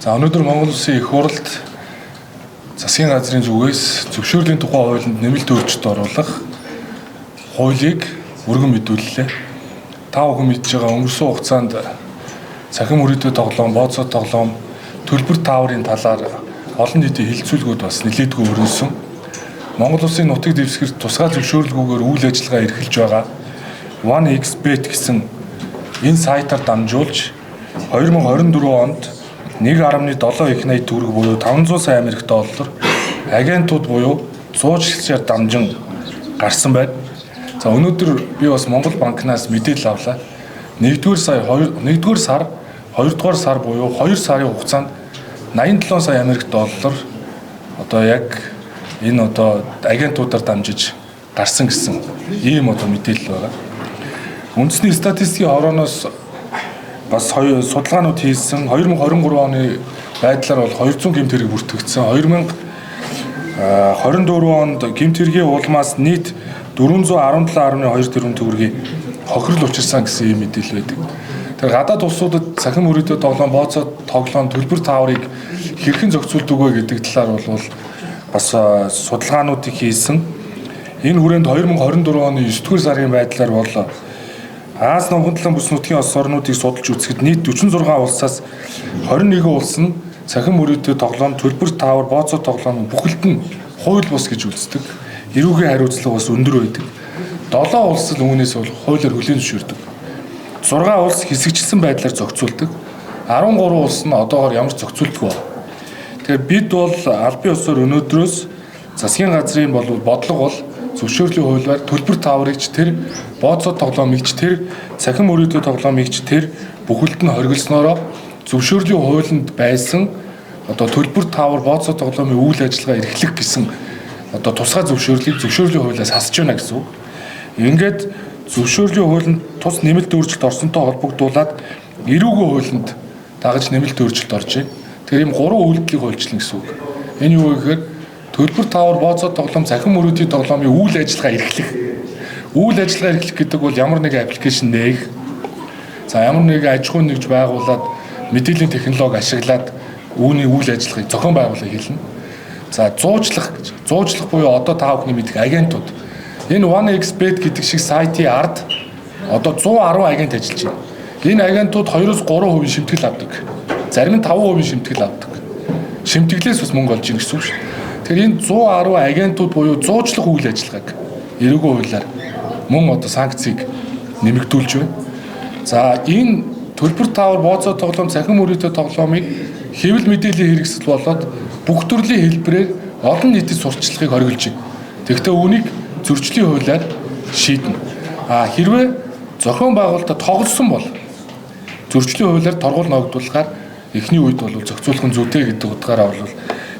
За өнөөдөр Монгол Улсын их хурлд засгийн газрын зүгээс зөвшөөрлийн тухай хуулинд нэмэлт өөрчлөлт оруулах хуулийг өргөн мэдүүллээ. Та бүхэн мэдж байгаа өнгөрсөн хугацаанд цахим мөрөдөө тоглоом, бооцоо тоглоом, төлбөр тааврын талаар олон нийтийн хилцүүлгүүд бас нэлээдгүй өрнөсөн. Монгол Улсын нутаг дэвсгэрт тусгай зөвшөөрлгүйгээр үйл ажиллагаа эрхэлж байгаа OneXBet гэсэн энэ сайтаар дамжуулж 2024 онд 1.7 их найт төгрөг буюу 500 сая Америк доллар агентууд буюу зуучлагчаар дамжин гарсан байна. За өнөөдөр би бас Монгол банкнаас мэдээлэл авлаа. 1-р сар 2-р сар буюу 2 сарын хугацаанд 87 сая Америк доллар одоо яг энэ одоо агентуудаар дамжиж гарсан гэсэн ийм одоо мэдээлэл байгаа. Үндэсний статистикийн хорооноос бас судалгаанууд хийсэн 2023 оны байдлаар бол 200 гэмт хэрэг бүртгэгдсэн. 2024 онд гэмт хэргийн улмаас нийт 417.2 тэрбум төгрөгийн хохирол учирсан гэсэн ийм мэдээлэл байдаг. Тэр гадаад улсуудад цахим мөрөдөө тоглоом, бооцоо тоглоом, төлбөр тааврыг хэрхэн зохицуулдаг вэ гэдэг талаар бол бас судалгаануудыг хийсэн. Энэ хүрээнд 2024 оны 9-р сарын байдлаар бол Аз номгондлон бүс нутгийн улс орнуудыг судалж үзэхэд нийт 46 улсаас 21 улс нь цахим мөрөдөө тоглоом, төлбөр таавар, бооцоо тоглоом бүхэлд нь хууль бус гэж үздэг. Эрүүгийн хариуцлага бас өндөр байдаг. 7 улс л үүнээс бол хуулиар хүлээн зөвшөөрдөг. 6 улс хэсэгчилсэн байдлаар зохицуулдаг. 13 улс нь одоогоор ямар ч зохицуулдаггүй байна. Тэгэхээр бид бол албан ёсоор өнөөдрөөс засгийн газрын бодлого бол зөвшөөрлийн хуулиар төлбөр тааврыг ч тэр, бооцоо тоглоомыг ч тэр, цахим мөрөдөө тоглоомыг ч тэр бүхэлд нь хоригдсноороо зөвшөөрлийн хуулинд байсан одоо төлбөр таавар, бооцоо тоглоомын үйл ажиллагаа эрхлэх гэсэн одоо тусгай зөвшөөрлийг зөвшөөрлийн хуулиас хасж байна гэсэн үг. Ингээд зөвшөөрлийн хуулинд тус нэмэлт өөрчлөлт орсонтой холбогдуулаад эрүүгийн хуулинд дагаж нэмэлт өөрчлөлт орж байна. Тэгэхээр ийм 3 үйлдэлийг хуульчлана гэсэн үг. Энэ юу вэ гэхээр төлбөр таавар, бооцоо тоглоом, цахим мөрөдийн тоглоомын үйл ажиллагаа эрхлэх. Үйл ажиллагаа эрхлэх гэдэг бол ямар нэгэн аппликейшн нээх. За ямар нэгэн аж ахуйн нэгж байгуулад мэдээллийн технологи ашиглаад үүний үйл ажиллагааг зохион байгуулах хэлнэ. За зуучлах буюу одоо та бүхний мэддэг агентууд. Энэ OneXBet гэдэг шиг сайтын ард одоо 110 агент ажиллаж байна. Энэ агентууд 2-3% шимтгэл авдаг. Зарим нь 5% шимтгэл авдаг. Шимтгэлээс бас мөнгө олж ийн гэсэн үг шүү. Тэгэхээр энэ 110 агентууд буюу зуучлах үйл ажиллагааг эрүүгийн хуулиар мөн одоо санкцийг нэмэгдүүлж байна. За энэ төлбөр таавар, бооцоо тоглоом, цахим мөрөдөө тоглоомыг хэвлэл мэдээллийн хэрэгсэл болоод бүх төрлийн хэлбэрээр олон нийтэд сурталчлагыг хориглож байна. Тэгэхдээ үүнийг зөрчлийн хуулиар шийднэ. Хэрвээ зохион байгуулалтад тоглосон бол зөрчлийн хуулиар торгуул ногдуулахаар эхний үед бол зохицуулах нь зүйтэй гэдэг утгаараа бол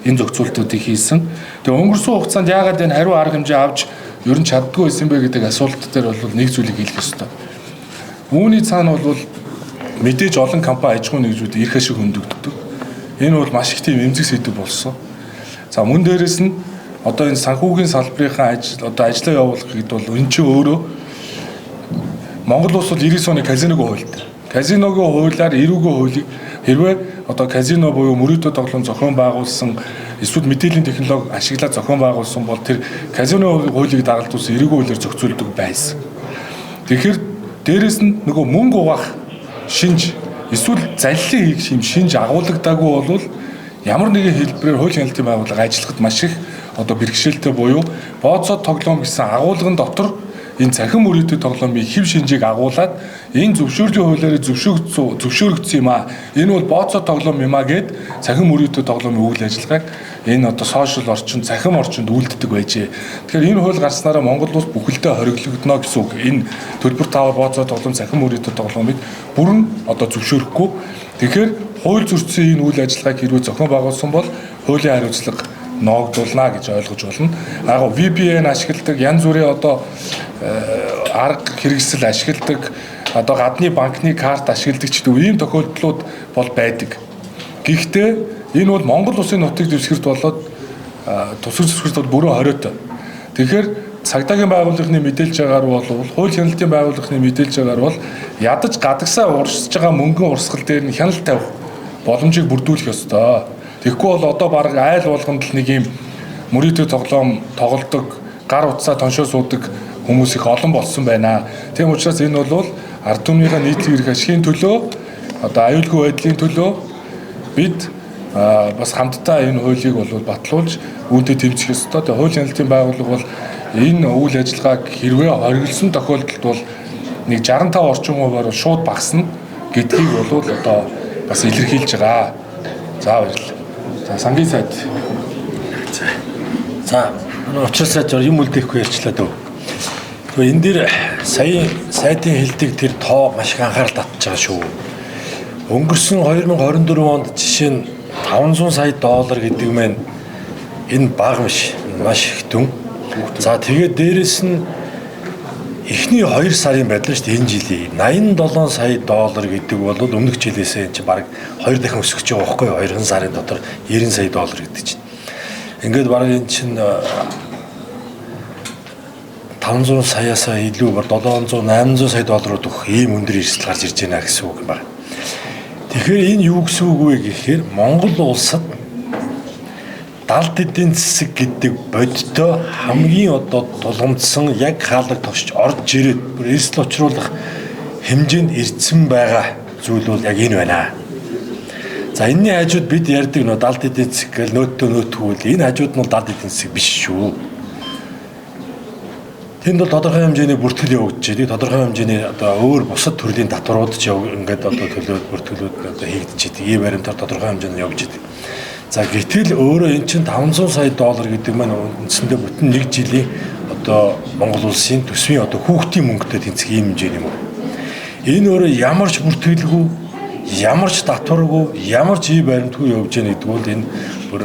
энэ зохицуултуудыг хийсэн. Тэгээ өнгөрсөн хугацаанд яагаад энэ хариу арга хэмжээ авч ер нь чаддгүй байсан бэ гэдэг асуулт дээр бол нэг зүйлийг хэлэх ёстой. Үүний цаана бол мэдээж олон компани аж ахуйн нэгжүүд эрх ашиг хөндөгддөг. Энэ бол маш их тийм эмзэг сэдв болсон. За мөн дээрэс нь одоо энэ санхүүгийн салбарынхаа ажлаа явуулах гэдэг бол энэ чинь өөрөө Монгол улс бол 90 оны казиногийн хуультай. Казиногийн хуулиар эрүүгийн хуулийг хэрвээ одоо казино буюу мөрөдөө тоглоом зохион байгуулсан эсвэл мэдээллийн технологи ашиглаад зохион байгуулсан бол тэр казино хуулийг дагалдуулсан эрүүгийн хуулиар зохицуулдаг байсан. Тэгэхээр дээрэс нь нөгөө мөнгө угаах шинж эсвэл залилын хийх шинж агуулгадаагүй бол ямар нэгэн хэлбэрээр хууль хяналтын байгууллага ажиллахад маш их одоо бэрхшээлтэй буюу бооцоо тоглоом гэсэн агуулгын дотор энэ цахим мөрөдөө тоглоомын хэв шинжийг агуулад энэ зөвшөөрлийн хуулиар зөвшөөрөгдсөн юм аа. Энэ бол бооцоо тоглоом юм аа гэд цахим мөрөдөө тоглоомын үйл ажиллагааг энэ одоо сошиал орчинд, цахим орчинд үйлддэг байжээ. Тэгэхээр энэ хууль гарснараа Монгол улс бүхэлдээ хориглогдно гэсэн үг. Энэ төлбөр таавар, бооцоо тоглоом, цахим мөрөдөө тоглоомыг бүрэн одоо зөвшөөрөхгүй. Тэгэхээр хууль зөрчсөн энэ үйл ажиллагааг хэрвээ зохион байгуулсан бол хуулийн хариуцлага ногдуулна гэж ойлгож болно. VPN ашигладаг, янз бүрийн одоо арга хэрэгсэл ашигладаг, одоо гадны банкны карт ашигладаг ч гэдэг ийм тохиолдлууд бол байдаг. Гэхдээ энэ бол Монгол улсын нутаг дэвсгэрт болоод тусгай зөвшөөрөлт бол бүрэн хориотой. Тэгэхээр цагдаагийн байгууллагын мэдээлж байгаагаар бол хууль хяналтын байгууллагын мэдээлж байгаагаар бол ядаж гадагсаа урсж байгаа мөнгөн урсгал дээр нь хяналт тавих боломжийг бүрдүүлэх ёстой. Тэгэхгүй бол одоо баг айл болгонд л нэг юм мөрөөдөө тоглоом тоглодог, гар утсаа тоншоо суудаг хүмүүс их олон болсон байна. Тийм учраас энэ бол ард түмнийхээ нийтлэг эрх ашигын төлөө одоо аюулгүй байдлын төлөө бид бас хамтдаа энэ хуулийг бол батлуулж үүнтэй тэмцэх ёстой. Тэгээ хуулийн хяналтын байгууллага бол энэ үйл ажиллагааг хэрвээ хориглосон тохиолдолд бол нэг 65% орчим шууд багасна гэдгийг бол одоо бас илэрхийлж байгаа. За баярлалаа. За сангийн сайд. За учраас юм үлдээхгүй ярьчлаа дөө. Тэгээ энэ дээр сая сайдын хэлдэг тэр тоо маш их анхаарал татж байгаа шүү. Өнгөрсөн 2024 онд жишээ нь $500 сая гэдэг маань энэ бага биш, маш их дүн. За тэгээд дээрэс нь эхний 2 сарын байдлаа шүү дээ энэ жилийн $87 сая гэдэг бол өмнөх жилээсээ энэ чинь бараг 2 дахин өсөж байгаа байхгүй юу? 2 сарын дотор $90 сая гэдэг чинь. Ингээд бараг энэ чинь 500 саяасаа илүү бар $700-800 сая өгөх ийм өндөр эрсдэл гарч ирж байна гэсэн үг юм байна. Тэгэхээр энэ юу гэсэн үг вэ гэхээр Монгол улсад далд эдийн засаг гэдэг бодиттой хамгийн одоо тулгамдсан яг хаалга тогшиж орж ирээд бүр эрсдэл учруулах хэмжээнд ирсэн байгаа зүйл бол яг энэ байна. За энэний хажууд бид ярьдаг нөө далд эдийн засаг гэл нөтгөл энэ хажууд нь далд эдийн засаг биш шүү. Тэнд бол тодорхой хэмжээний бүртгэл явагдаж байгаа. Тодорхой хэмжээний одоо өөр бусад төрлийн татварууд ч ингээд одоо төлөөд бүртгэлүүд одоо хийгдэж байгаа. Ийм баримтаар тодорхой хэмжээнд явж байгаа. За гэтэл өөрөө эн чинь $500 сая гэдэг маань үндсэндээ бүтэн нэг жилийн одоо Монгол улсын төсвийн одоо хүүхдийн мөнгөтэй тэнцэх ийм хэмжээний мөнгө. Энэ өөрөө ямар ч бүртгэлгүй, ямар ч татваргүй, ямар ч ий баримтгүй явж байгаа гэдэг бол энэ бүр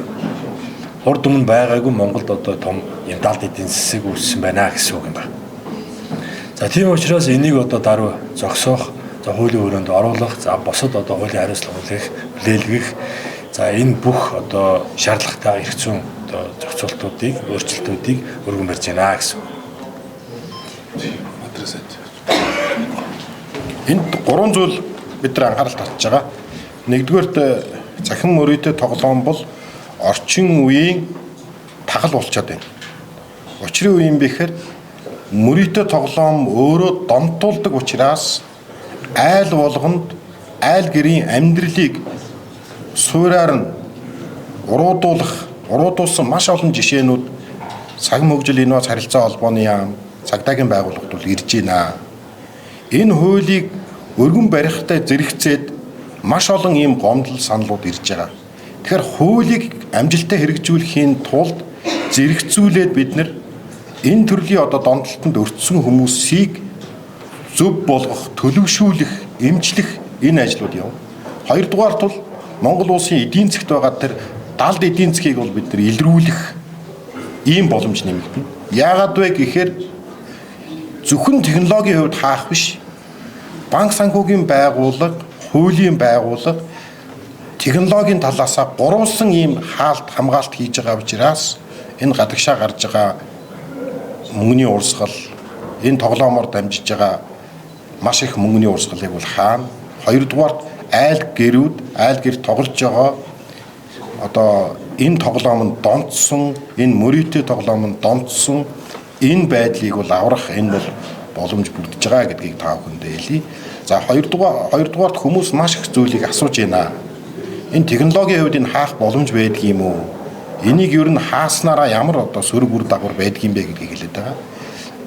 урд өмнө байгаагүй Монголд одоо том юм далд эдийн засаг үүссэн байна гэсэн үг юм байна. За тийм учраас энийг одоо даруй зогсоох, за хуулийн өрөөнд оруулах, за босод одоо хуулийн хариуцлага хүлээгдэх, за энэ бүх одоо шаардлагатай эрх зүйн одоо зохицуултуудыг, өөрчлөлтүүдийг өргөн барьж байна гэсэн. Энд 3 зүйл бид нар анхаарал татж байгаа. Нэгдүгээрт захин мөрөөдөө тоглоом бол орчин үеийн тагал болчиход байна. Учрын үе юм бэхээр мөрөөдөө тоглоом өөрөө донтуулдаг учраас айл болгонд айл гэрийн амьдралыг суураар нь уруудуулсан маш олон жишээнүүд цагаан хөгжил инновац харилцаа холбооны яам цагдаагийн байгууллагад бол ирж байна. Энэ хуулийг өргөн барихтай зэрэгцээд маш олон ийм гомдол саналууд ирж байгаа. Тэгэхээр хуулийг амжилттай хэрэгжүүлэхийн тулд зэрэгцүүлээд бид нар энэ төрлийн одоо донтолтонд өртсөн хүмүүсийг зөв болгох, төлөвшүүлэх, эмчлэх энэ ажлууд явна. Хоёрдугаарт бол Монгол улсын эдийн засгт байгаа тэр далд эдийн засгийг бол бид нар илрүүлэх ийм боломж нэмэгдэнэ. Яагаад вэ гэхээр зөвхөн технологийн хувьд хаах биш. Банк санхүүгийн байгууллага, хуулийн байгууллага технологийн талаас гурван ийм хаалт хамгаалт хийж байгаа учраас энэ гадагшаа гарч байгаа мөнгөний урсгал, энэ тоглоомоор дамжиж байгаа маш их мөнгөний урсгалыг бол хаана. Хоёрдугаарт айл гэрт тоглож байгаа одоо энэ тоглоом нь донтсон, энэ мөрөөдөө тоглоом нь донтсон энэ байдлыг бол аврах энэ бол боломж бүрдэж байгаа гэдгийг та бүхэндээ хэлье. За хоёрдугаарт хүмүүс маш их зүйлийг асууж байна. Энэ технологийн хувьд энэ хаах боломж байдаг юм уу? Энийг ер нь хааснараа ямар одоо сөрөг үр дагавар байдаг юм бэ гэдгийг хэлээд байгаа.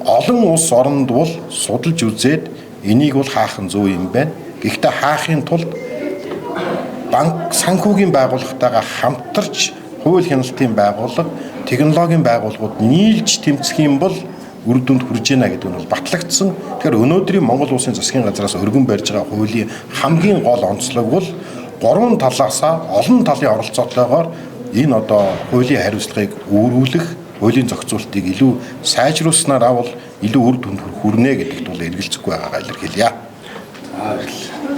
Олон улс оронд бол судалж үзээд энийг бол хаах нь зөв юм байна. Гэхдээ хаахын тулд банк санхүүгийн байгууллагатайгаа хамтарч хууль хяналтын байгууллага, технологийн байгууллагууд нийлж тэмцэх юм бол үр дүнд хүрж байна гэдэг нь бол батлагдсан. Тэгэхээр өнөөдрийн Монгол улсын засгийн газраас өргөн барьж байгаа хуулийн хамгийн гол онцлог бол гурван талаасаа олон талын оролцоотойгоор энэ одоо хуулийн хариуцлагыг өөрүүлэх, хуулийн зохицуултыг илүү сайжруулснараа бол илүү үр дүнд хүрнэ гэдэгт бол эргэлзэхгүй байгаагаа илэрхийлье.